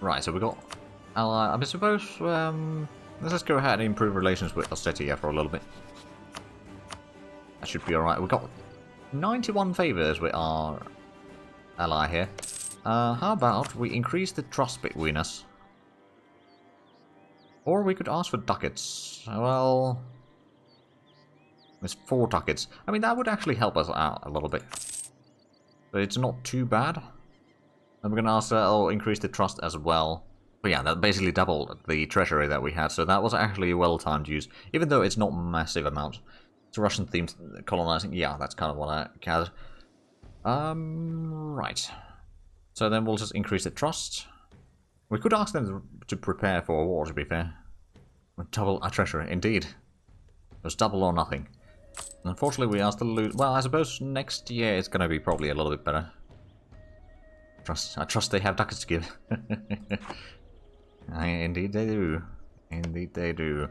Right, so we got ally. I suppose let's just go ahead and improve relations with Ossetia for a little bit. That should be alright. We got 91 favors with our ally here. How about we increase the trust between us? Or we could ask for ducats. Well, there's 4 ducats. I mean, that would actually help us out a little bit. But it's not too bad. And we're going to ask increase the trust as well. But yeah, that basically doubled the treasury that we had. So that was actually a well-timed use. Even though it's not massive amount. It's Russian-themed colonizing. Yeah, that's kind of what I gathered. Right. So then we'll just increase the trust. We could ask them to prepare for a war, to be fair. Double our treasury, indeed. It was double or nothing. Unfortunately, we are still lose. Well, I suppose next year it's going to be probably a little bit better. I trust they have ducats to give. Indeed they do. Indeed they do.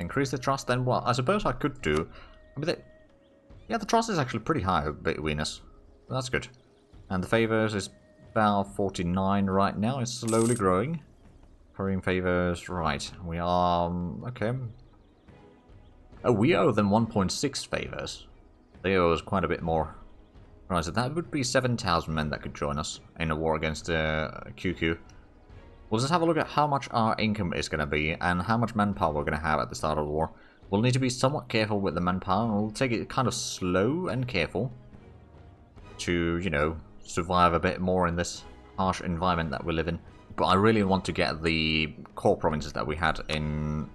Increase the trust, then what I suppose I could do. I mean, yeah, the trust is actually pretty high between us. That's good. And the favors is about 49 right now. It's slowly growing. Hurrying favors, right. We are... okay. Oh, we owe them 1.6 favors. They owe us quite a bit more. Right, so that would be 7,000 men that could join us in a war against QQ. We'll just have a look at how much our income is going to be and how much manpower we're going to have at the start of the war. We'll need to be somewhat careful with the manpower, and we'll take it kind of slow and careful to, you know, survive a bit more in this harsh environment that we live in. But I really want to get the core provinces that we had in...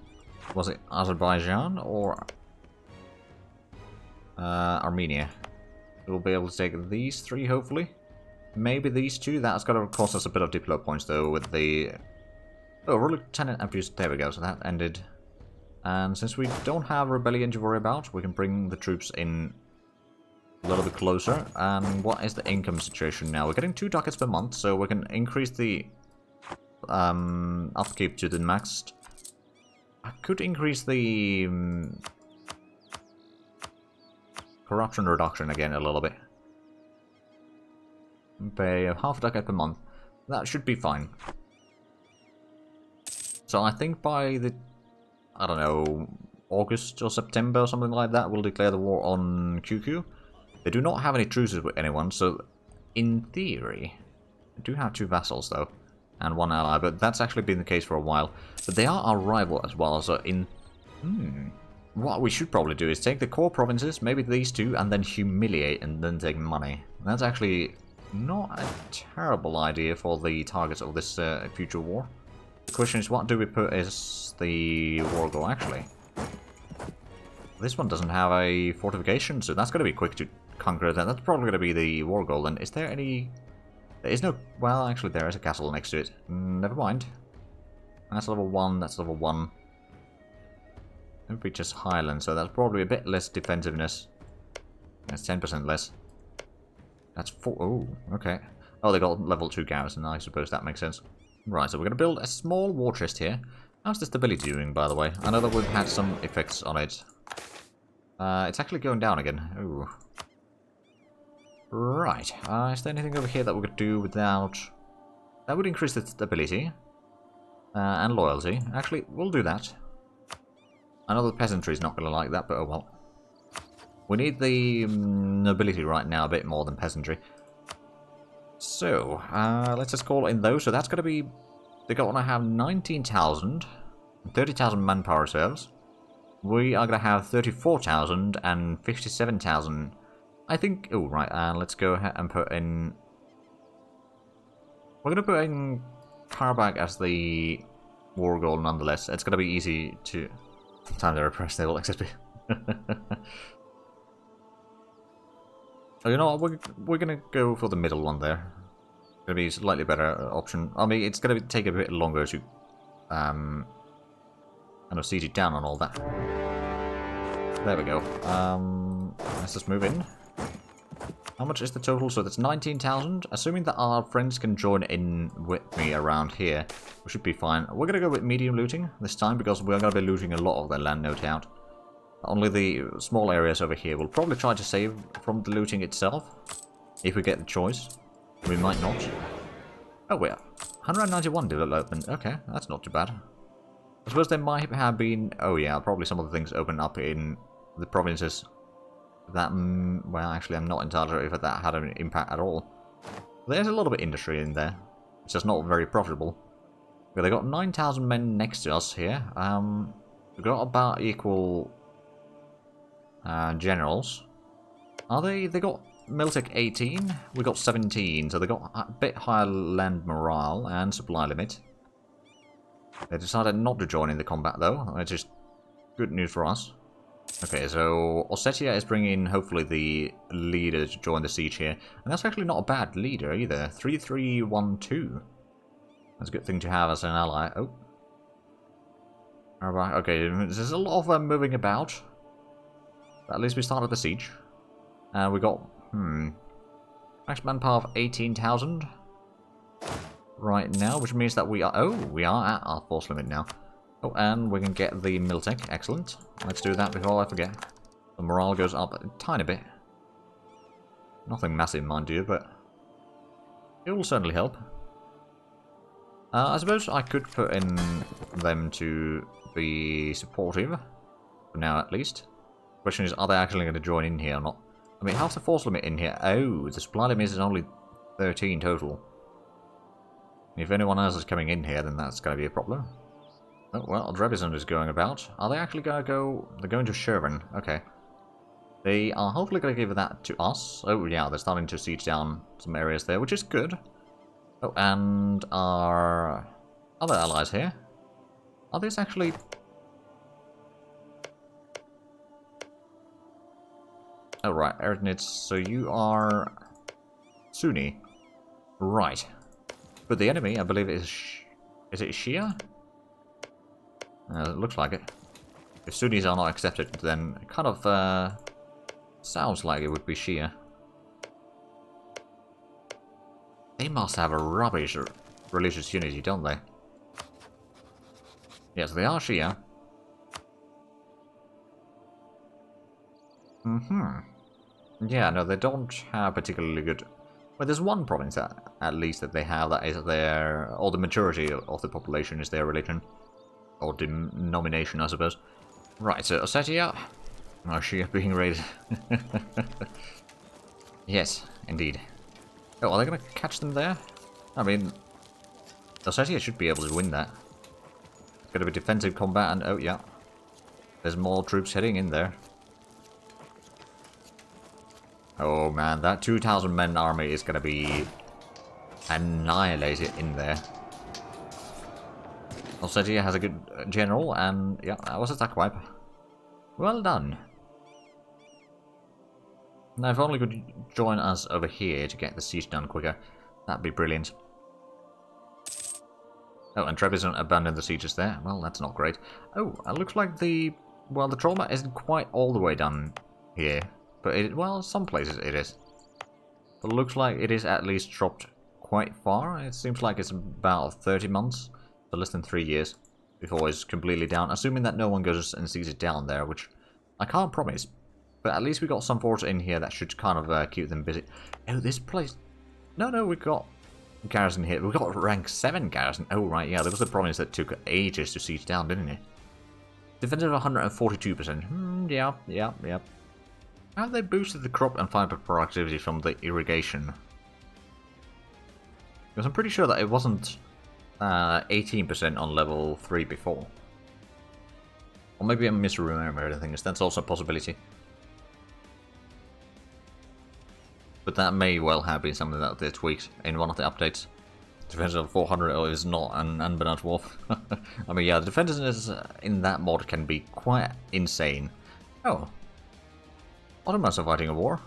was it Azerbaijan or Armenia? We'll be able to take these 3, hopefully. Maybe these 2. That's going to cost us a bit of diplo points, though, with the... oh, Lieutenant abuse. There we go, so that ended. And since we don't have rebellion to worry about, we can bring the troops in a little bit closer. And what is the income situation now? We're getting 2 ducats per month, so we can increase the upkeep to the max. I could increase the corruption reduction again a little bit. Pay half a ducat per month. That should be fine. So I think by the, I don't know, August or September or something like that, we'll declare the war on QQ. They do not have any truces with anyone, so in theory, they do have 2 vassals though, and 1 ally, but that's actually been the case for a while. But they are our rival as well, so in... what we should probably do is take the core provinces, maybe these 2, and then humiliate and then take money. That's actually not a terrible idea for the targets of this future war. The question is, what do we put as the war goal actually? This one doesn't have a fortification, so that's going to be quick to conquer that. That's probably going to be the war goal. And is there any... there is no... well, actually there is a castle next to it. Never mind. That's level 1, that's level 1. It would be just Highland, so that's probably a bit less defensiveness. That's 10% less. That's 4... oh, okay. Oh, they got level 2 garrison, I suppose that makes sense. Right, so we're going to build a small war chest here. How's the stability doing, by the way? I know that we've had some effects on it. It's actually going down again. Ooh. Right. Is there anything over here that we could do without... that would increase the stability. And loyalty. Actually, we'll do that. I know the peasantry is not going to like that, but oh well. We need the nobility right now a bit more than peasantry. So, let's just call in those. So that's going to be... they're going to have 19,000. 30,000 manpower reserves. We are going to have 34,000 and 57,000. I think... oh, right. Let's go ahead and put in... we're going to put in Karabakh as the war goal nonetheless. It's going to be easy to... time to repress, they will XSP. Oh, you know what? We're going to go for the middle one there. It's going to be a slightly better option. I mean, it's going to take a bit longer to... kind of siege it down on all that. There we go. Let's just move in. How much is the total? So that's 19,000. Assuming that our friends can join in with me around here, we should be fine. We're going to go with medium looting this time, because we're going to be looting a lot of their land, no doubt. Only the small areas over here. We'll probably try to save from the looting itself, if we get the choice. We might not. Oh, we're 191 development. Okay, that's not too bad. I suppose there might have been... Oh yeah, probably some of the things open up in the provinces that... well, actually, I'm not entirely sure if that had an impact at all. There's a lot of industry in there. It's just not very profitable. But they got 9,000 men next to us here. We've got about equal generals. Are they? They got Miltech 18. We got 17. So they got a bit higher land morale and supply limit. They decided not to join in the combat though, which is good news for us. Okay, so Ossetia is bringing hopefully the leader to join the siege here. And that's actually not a bad leader either. 3312. That's a good thing to have as an ally. Oh. Alright, okay, there's a lot of moving about. But at least we started the siege. And we got, max manpower of 18,000. Right now, which means that we are... Oh, we are at our force limit now. Oh, and we can get the Miltech. Excellent. Let's do that before I forget. The morale goes up a tiny bit. Nothing massive, mind you, but it will certainly help. I suppose I could put in them to be supportive, for now at least. The question is, are they actually going to join in here or not? I mean, how's the force limit in here? Oh, the supply limit is only 13 total. If anyone else is coming in here, then that's going to be a problem. Oh, well, Trebizond is going about. Are they actually going to go... They're going to Shervan. Okay. They are hopefully going to give that to us. Oh, yeah, they're starting to siege down some areas there, which is good. Oh, and our other allies here. Are these actually... Oh, right, Eretnitz, so you are... Sunni. Right. But the enemy, I believe, is it Shia? It looks like it. If Sunnis are not accepted, then it kind of sounds like it would be Shia. They must have a rubbish religious unity, don't they? Yes, they are Shia. Yeah, no, they don't have particularly good... Well, there's one province at least that they have that is their... Or the majority of the population is their religion. Or denomination, I suppose. Right, so Ossetia. Oh, Shia being raided. Yes, indeed. Oh, are they going to catch them there? I mean, Ossetia should be able to win that. It's going to be defensive combat and... Oh, yeah. There's more troops heading in there. Oh, man. That 2,000 men army is going to be annihilated in there. Ossetia has a good general and... Yeah, that was a attack wipe. Well done. Now, if only could join us over here to get the siege done quicker, that'd be brilliant. Oh, and Trebizond abandoned the sieges there. Well, that's not great. Oh, it looks like the... Well, the trauma isn't quite all the way done here. But, well, some places it is. But it looks like it is at least dropped quite far. It seems like it's about 30 months. So less than 3 years before it's completely down. Assuming that no one goes and sees it down there, which I can't promise. But at least we got some force in here that should kind of keep them busy. Oh, this place... No, we got garrison here. We got rank 7 garrison. Oh, right, yeah, there was a province that took ages to siege down, didn't it? Defended 142%. Yeah. How have they boosted the crop and fiber productivity from the irrigation? Because I'm pretty sure that it wasn't 18% on level 3 before. Or maybe I'm misremembering things. That's also a possibility. But that may well have been something that they tweaked in one of the updates. Defense of 400 is not an unbeknownst wolf. I mean, yeah, the defensiveness in that mod can be quite insane. Oh. Ottomans are fighting a war.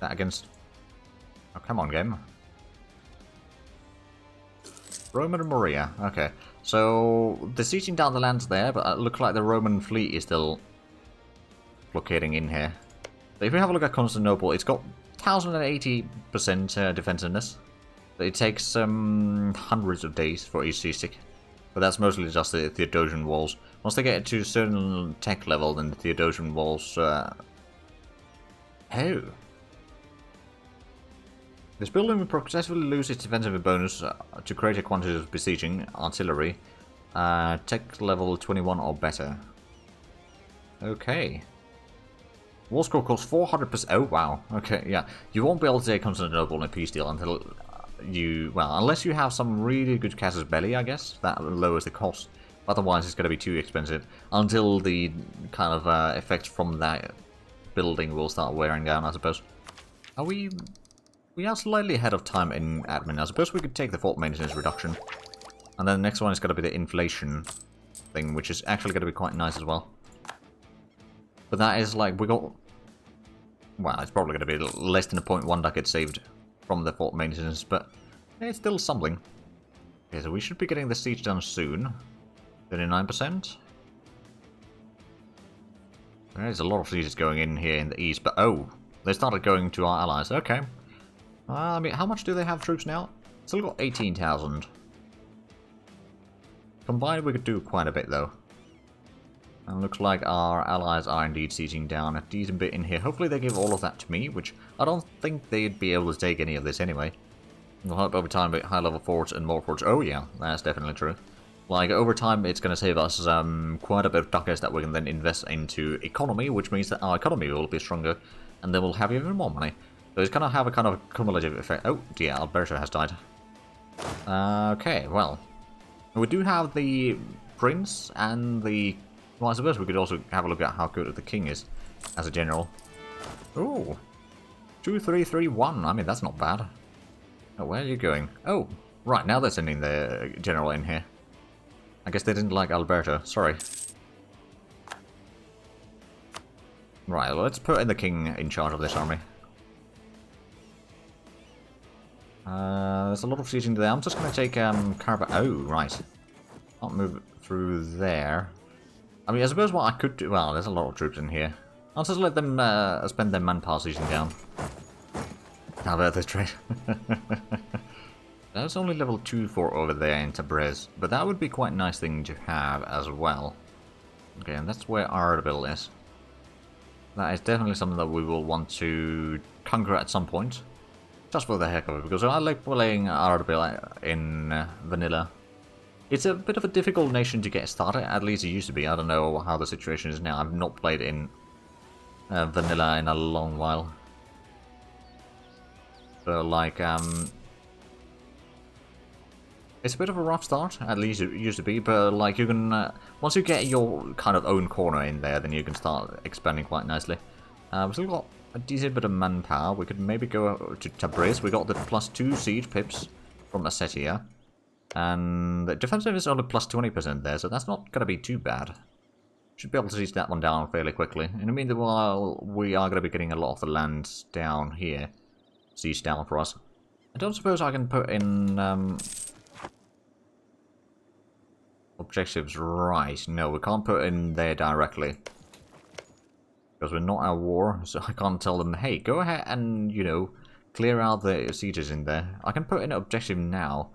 That against... Oh, come on, game. Roman and Morea. Okay. So, they're sieging down the lands there, but it looks like the Roman fleet is still blockading in here. If we have a look at Constantinople, it's got 1080% defensiveness. It takes hundreds of days for each siege stick. But that's mostly just the Theodosian walls. Once they get to a certain tech level, then the Theodosian walls... Oh. This building will progressively lose its defensive bonus to create a quantity of besieging artillery. Tech level 21 or better. Okay. War score costs 400%. Oh, wow. Okay, yeah. You won't be able to take Constantinople in a peace deal until you... Well, unless you have some really good casus belli, I guess. That lowers the cost. Otherwise, it's going to be too expensive. Until the kind of effects from that building will start wearing down, I suppose. Are we... We are slightly ahead of time in admin. I suppose we could take the fort maintenance reduction. And then the next one is going to be the inflation thing, which is actually going to be quite nice as well. But that is like, we got... Well, it's probably going to be less than a 0.1 ducat saved from the fort maintenance, but it's still something. Okay, so we should be getting the siege done soon. 39%. There's a lot of sieges going in here in the east, but oh, they started going to our allies. Okay. I mean, how much do they have troops now? Still got 18,000. Combined, we could do quite a bit, though. And looks like our allies are indeed sieging down a decent bit in here. Hopefully they give all of that to me, which I don't think they'd be able to take any of this anyway. We'll hope over time with high-level forts and more forts. Oh yeah, that's definitely true. Like, over time it's going to save us quite a bit of ducats that we can then invest into economy, which means that our economy will be stronger, and then we'll have even more money. So it's going to have a kind of cumulative effect. Oh dear, Alberta has died. Okay, well. We do have the prince and the... Well, I suppose we could also have a look at how good the king is as a general. Ooh. 2-3-3-1. I mean, that's not bad. Oh, where are you going? Oh, right. Now they're sending the general in here. I guess they didn't like Alberta. Sorry. Right, well, let's put in the king in charge of this army. There's a lot of sieging there. I'm just going to take Qara. Oh, right. Can't move through there. I mean, I suppose what I could do... Well, there's a lot of troops in here. I'll just let them spend their manpower sieging down. How about this trade? That's only level 2 for over there in Tabriz. But that would be quite a nice thing to have as well. Okay, and that's where Ardabil is. That is definitely something that we will want to conquer at some point. Just for the heck of it, because I like playing Ardabil in vanilla. It's a bit of a difficult nation to get started, at least it used to be. I don't know how the situation is now. I've not played in vanilla in a long while. So, like, it's a bit of a rough start, at least it used to be, but, like, you can, once you get your kind of own corner in there, then you can start expanding quite nicely. We've still got a decent bit of manpower. We could maybe go to Tabriz. We got the +2 siege pips from Ossetia. And the defensive is only +20% there, so that's not going to be too bad. Should be able to siege that one down fairly quickly. In the meanwhile, we are going to be getting a lot of the land down here. Siege down for us. I don't suppose I can put in... objectives right. No, we can't put in there directly. Because we're not at war, so I can't tell them, hey, go ahead and, you know, clear out the sieges in there. I can put in an objective now.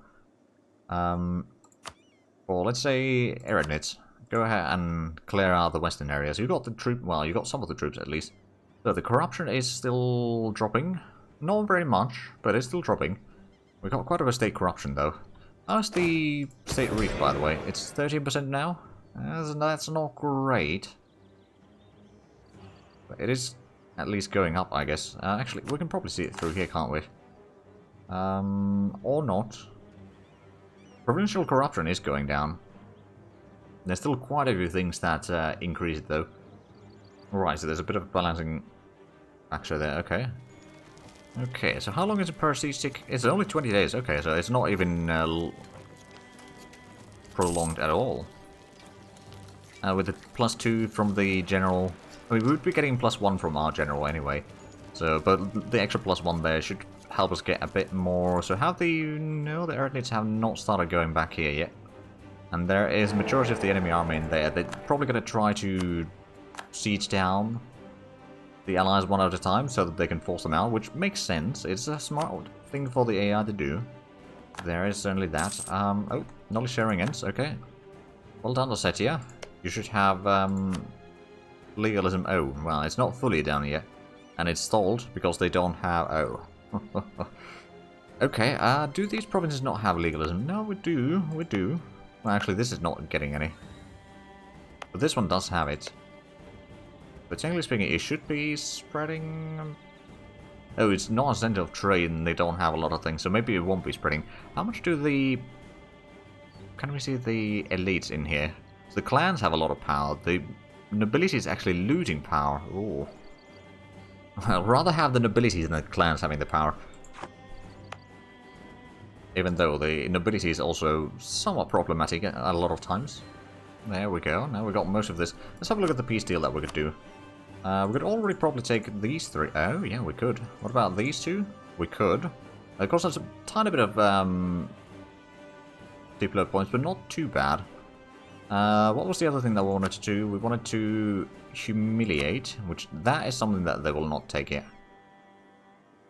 Or let's say Erednitz. Go ahead and clear out the western areas. You got the troop, well, you got some of the troops at least. So the corruption is still dropping. Not very much, but it's still dropping. We got quite a bit of state corruption though. How's the state reach, by the way? It's 13% now. That's not great. But it is at least going up, I guess. Actually, we can probably see it through here, can't we? Or not. Provincial corruption is going down. There's still quite a few things that increase it, though. Right, so there's a bit of balancing factor there, okay. Okay, so how long is a per siege tick? It's only 20 days, okay, so it's not even prolonged at all. With the +2 from the general... I mean, we would be getting +1 from our general anyway. So, but the extra +1 there should help us get a bit more. So how do you know the Erednitz have not started going back here yet? And there is a majority of the enemy army in there. They're probably going to try to siege down the allies one at a time so that they can force them out, which makes sense. It's a smart thing for the AI to do. There is certainly that. Oh, knowledge sharing ends, okay. Well done, Ossetia. You should have legalism. Oh, well, it's not fully down yet. And it's stalled because they don't have... Oh. Okay, do these provinces not have legalism? No, we do. We do. Well, actually, this is not getting any. But this one does have it. But technically speaking, it should be spreading... Oh, it's not a center of trade and they don't have a lot of things, so maybe it won't be spreading. How much do the... Can we see the elites in here? So the clans have a lot of power. The nobility is actually losing power. Ooh. I'd rather have the nobility than the clans having the power. Even though the nobility is also somewhat problematic a lot of times. There we go. Now we've got most of this. Let's have a look at the peace deal that we could do. We could already probably take these three. Oh, yeah, we could. What about these two? We could. Of course, there's a tiny bit of diplomat points, but not too bad. What was the other thing that we wanted to do? We wanted to humiliate, which that is something that they will not take yet.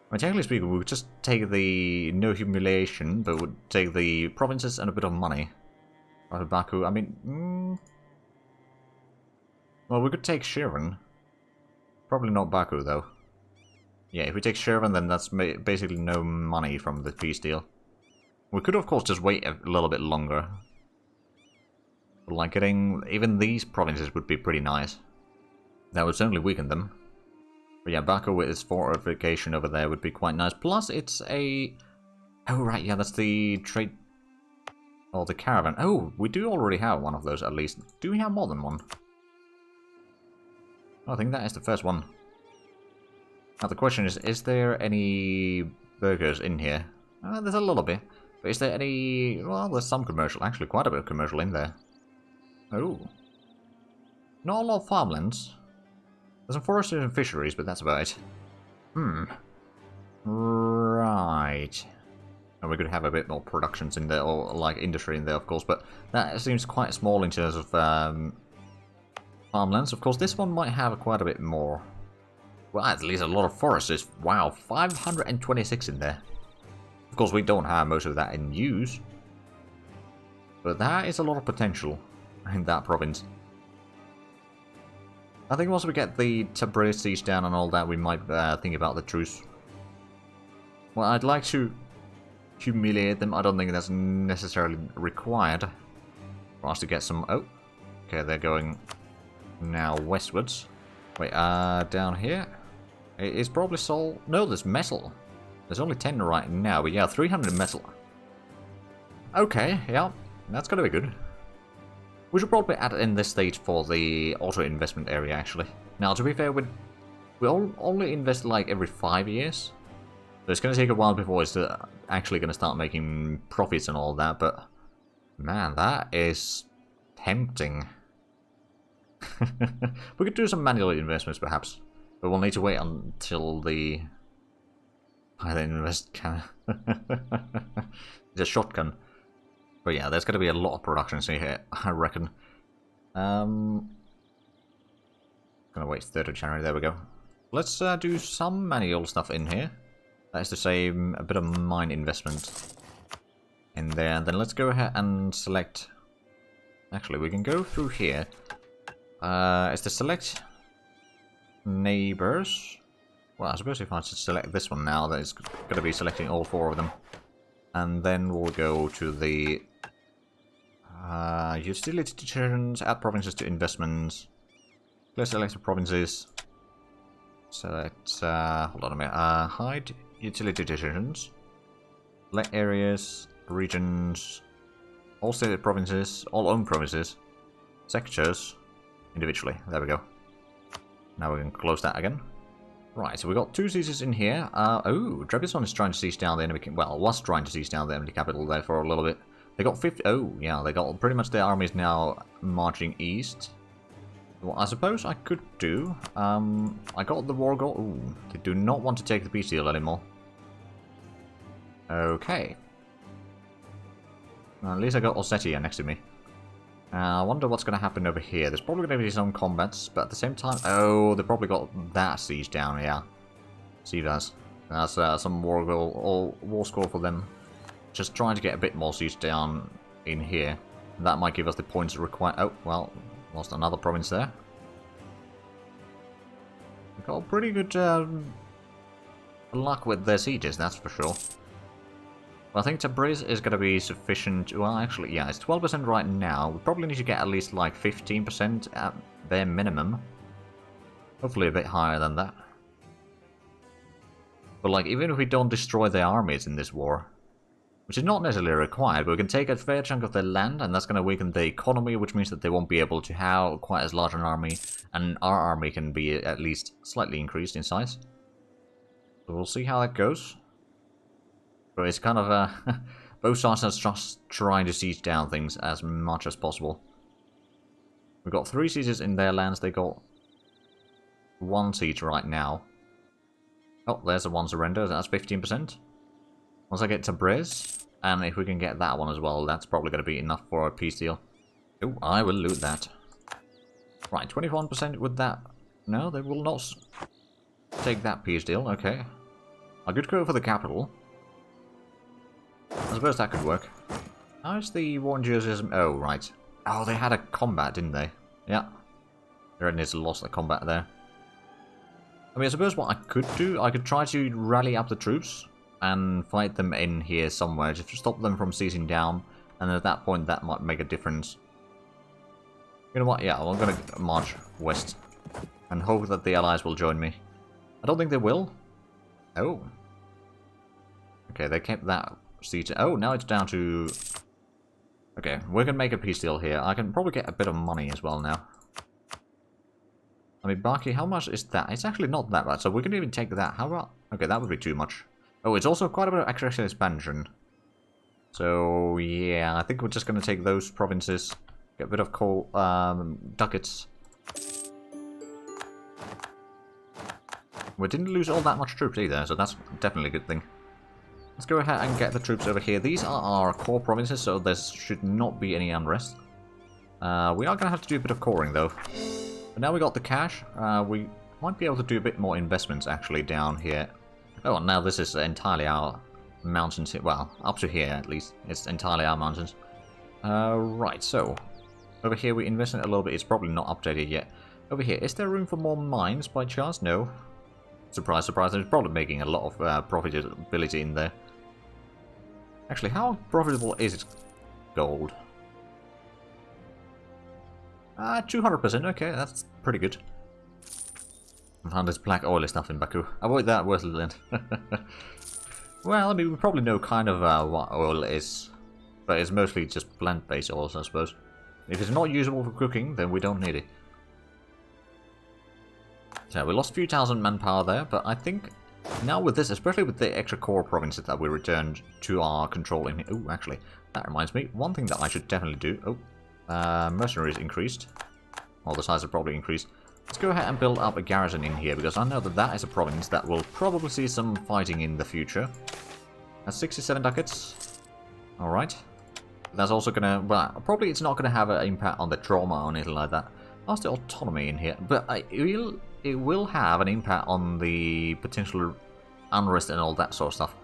I mean, technically speaking, we would just take the no humiliation, but would take the provinces and a bit of money. Right, Baku, I mean... Well, we could take Shirin. Probably not Baku, though. Yeah, if we take Shirin, then that's basically no money from the peace deal. We could, of course, just wait a little bit longer. But, like, getting even these provinces would be pretty nice. That would certainly weaken them. But yeah, Baku with its fortification over there would be quite nice. Plus, it's a... Oh, right, yeah, that's the trade... Or the caravan. Oh, we do already have one of those, at least. Do we have more than one? I think that is the first one. Now, the question is there any burgers in here? There's a little bit. But is there any... Well, there's some commercial. Actually, quite a bit of commercial in there. Oh. Not a lot of farmlands. There's some forests and fisheries, but that's about it. Right. And we could have a bit more productions in there, or like industry in there, of course, but that seems quite small in terms of farmlands. Of course, this one might have quite a bit more. Well, at least a lot of forests. Wow, 526 in there. Of course, we don't have most of that in use. But that is a lot of potential in that province. I think once we get the Tabriz siege down and all that, we might think about the truce. Well, I'd like to humiliate them. I don't think that's necessarily required for us to get some... Oh, okay, they're going now westwards. Wait, down here? It's probably Sol... No, there's metal. There's only 10 right now, but yeah, 300 metal. Okay, yeah, that's gonna be good. We should probably add in this stage for the auto investment area, actually. Now, to be fair, we only invest like every 5 years. So it's going to take a while before it's actually going to start making profits and all that, but... Man, that is tempting. We could do some manual investments, perhaps. But we'll need to wait until the... I then invest can. It's a shotgun. But yeah, there's going to be a lot of productions here, I reckon. Gonna wait 3rd of January, there we go. Let's do some manual stuff in here. That is to say, a bit of mine investment in there. And then let's go ahead and select... Actually, we can go through here. Is to select neighbors. Well, I suppose if I should select this one now, that is going to be selecting all 4 of them. And then we'll go to the utility decisions, add provinces to investments. Let's select the provinces. Select, hold on a minute, hide utility decisions. Select areas, regions, all stated provinces, all owned provinces, sectors, individually. There we go. Now we can close that again. Right, so we've got 2 sieges in here. Oh, Trebizond is trying to siege down the enemy... Well, was trying to siege down the enemy capital there for a little bit. They got 50... Oh, yeah, they got... Pretty much their army is now marching east. What I suppose I could do... I got the war goal... Ooh, they do not want to take the peace deal anymore. Okay. Well, at least I got Ossetia next to me. I wonder what's going to happen over here. There's probably going to be some combats, but at the same time... Oh, they probably got that siege down, yeah. See, that's some war goal, or war score for them. Just trying to get a bit more siege down in here. That might give us the points required. Oh, well, lost another province there. We've got pretty good luck with their sieges, that's for sure. Well, I think Tabriz is going to be sufficient. Well, actually, yeah, it's 12% right now. We probably need to get at least like 15% at bare minimum. Hopefully a bit higher than that. But like, even if we don't destroy their armies in this war, which is not necessarily required, but we can take a fair chunk of their land, and that's going to weaken the economy, which means that they won't be able to have quite as large an army, and our army can be at least slightly increased in size. So we'll see how that goes. But it's kind of both sides are just trying to siege down things as much as possible. We've got 3 sieges in their lands, they got 1 siege right now. Oh, there's the 1 surrender, that's 15%. Once I get Tabriz, and if we can get that one as well, that's probably going to be enough for a peace deal. Oh, I will loot that. Right, 21% with that. No, they will not take that peace deal, okay. I could go for the capital. I suppose that could work. How's the war in Jerseyism? Oh, right. Oh, they had a combat, didn't they? Yeah. They already lost the combat there. I mean, I suppose what I could do, I could try to rally up the troops and fight them in here somewhere, just to stop them from seizing down, and at that point that might make a difference. You know what, yeah, I'm gonna march west, and hope that the allies will join me. I don't think they will. Oh. Okay, they kept that siege. Oh, now it's down to... Okay, we're gonna make a peace deal here. I can probably get a bit of money as well now. I mean, Baki, how much is that? It's actually not that bad, so we can even take that. How about... Okay, that would be too much. Oh, it's also quite a bit of aggressive expansion. So, yeah, I think we're just going to take those provinces. Get rid of coal, ducats. We didn't lose all that much troops either, so that's definitely a good thing. Let's go ahead and get the troops over here. These are our core provinces, so there should not be any unrest. We are going to have to do a bit of coring, though. But now we got the cash, we might be able to do a bit more investments, actually, down here. Oh, now this is entirely our mountains here. Well, up to here, at least. It's entirely our mountains. Right, so... Over here we invested a little bit. It's probably not updated yet. Over here, is there room for more mines, by chance? No. Surprise, surprise. There's probably making a lot of profitability in there. Actually, how profitable is it? Gold. 200%. Okay, that's pretty good. I found this black oily stuff in Baku. Avoid that, worthless land. Well, I mean, we probably know kind of what oil is. But it's mostly just plant-based oils, I suppose. If it's not usable for cooking, then we don't need it. So, we lost a few thousand manpower there, but I think now with this, especially with the extra core provinces that we returned to our control in here. Oh, actually, that reminds me, one thing that I should definitely do. Oh, mercenaries increased. Well, the size have probably increased. Let's go ahead and build up a garrison in here, because I know that that is a province that will probably see some fighting in the future. That's 67 ducats. Alright. That's also gonna... Well, probably it's not gonna have an impact on the trauma or anything like that. How's the autonomy in here? But it will have an impact on the potential unrest and all that sort of stuff.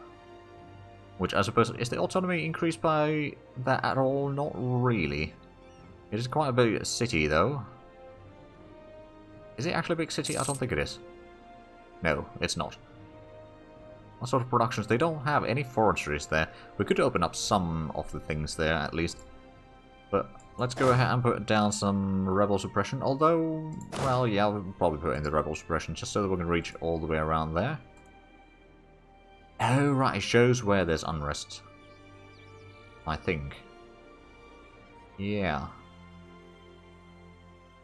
Which I suppose... Is the autonomy increased by that at all? Not really. It is quite a big city, though. Is it actually a big city? I don't think it is. No, it's not. What sort of productions? They don't have any forestries there. We could open up some of the things there, at least. But let's go ahead and put down some rebel suppression. Although, well, yeah, we'll probably put in the rebel suppression just so that we can reach all the way around there. Oh, right, it shows where there's unrest. I think. Yeah.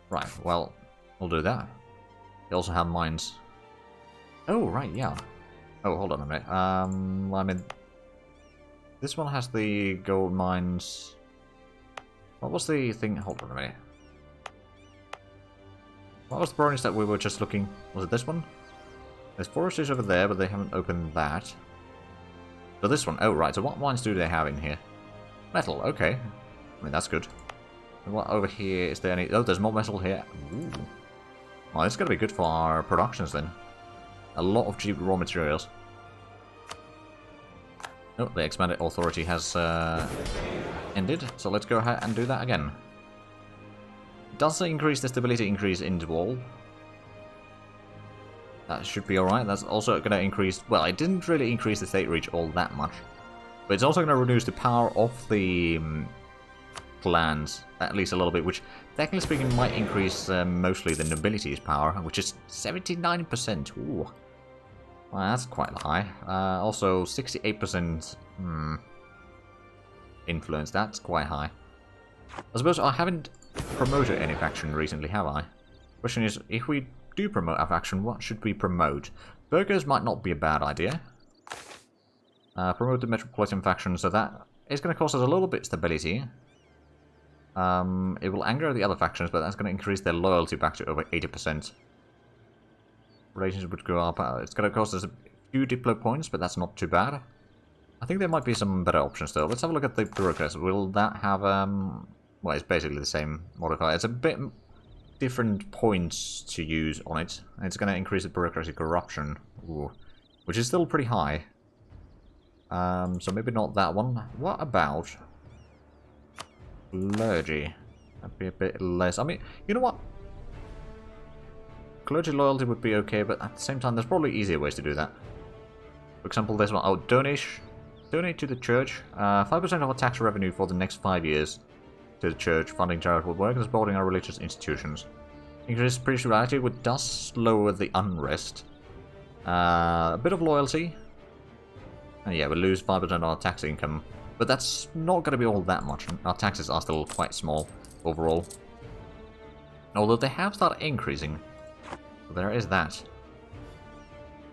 Right, well... We'll do that. They also have mines. Oh, right, yeah. Oh, hold on a minute. I mean... This one has the gold mines... What was the thing? Hold on a minute. What was the province that we were just looking... Was it this one? There's forests over there, but they haven't opened that. So this one... Oh, right. So what mines do they have in here? Metal, okay. I mean, that's good. And what over here? Is there any... Oh, there's more metal here. Ooh. Well, it's going to be good for our productions then. A lot of cheap raw materials. Oh, the expanded authority has ended, so let's go ahead and do that again. Does it increase the stability increase in the wall? That should be alright. That's also going to increase... Well, it didn't really increase the state reach all that much. But it's also going to reduce the power of the clans, at least a little bit, which, technically speaking, might increase mostly the nobility's power, which is 79%. Ooh. Well, that's quite high. Also, 68% influence. That's quite high. I suppose I haven't promoted any faction recently, have I? Question is, if we do promote a faction, what should we promote? Burghers might not be a bad idea. Promote the Metropolitan faction, so that is going to cost us a little bit of stability. It will anger the other factions, but that's going to increase their loyalty back to over 80%. Relations would go up. It's going to cost us a few Diplo points, but that's not too bad. I think there might be some better options though. Let's have a look at the bureaucracy. Will that have, well, it's basically the same modifier. It's a bit different points to use on it. It's going to increase the bureaucracy corruption, ooh, which is still pretty high. So maybe not that one. What about clergy? That'd be a bit less. I mean, you know what? Clergy loyalty would be okay, but at the same time, there's probably easier ways to do that. For example, this one. Oh, donate to the church. 5% of our tax revenue for the next 5 years to the church, funding charitable work and supporting our religious institutions. Increased spirituality, which does lower the unrest. A bit of loyalty. And yeah, we lose 5% of our tax income. But that's not going to be all that much. Our taxes are still quite small overall. Although they have started increasing. So there is that.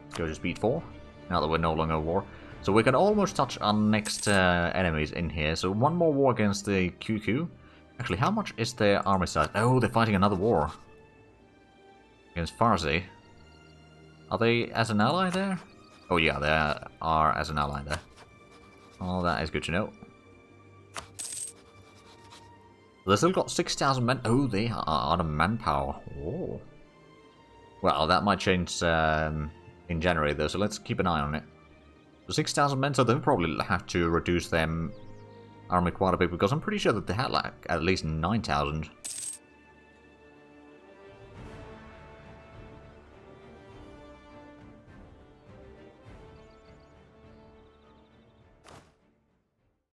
Let's go to speed 4. Now that we're no longer at war. So we can almost touch our next enemies in here. So one more war against the QQ. Actually, how much is their army size? Oh, they're fighting another war. Against Farsi. Are they as an ally there? Oh yeah, they are as an ally there. Oh, that is good to know. They've still got 6,000 men. Oh, they are out of manpower. Oh. Well, that might change in January though, so let's keep an eye on it. So 6,000 men, so they'll probably have to reduce their army quite a bit, because I'm pretty sure that they had like at least 9,000.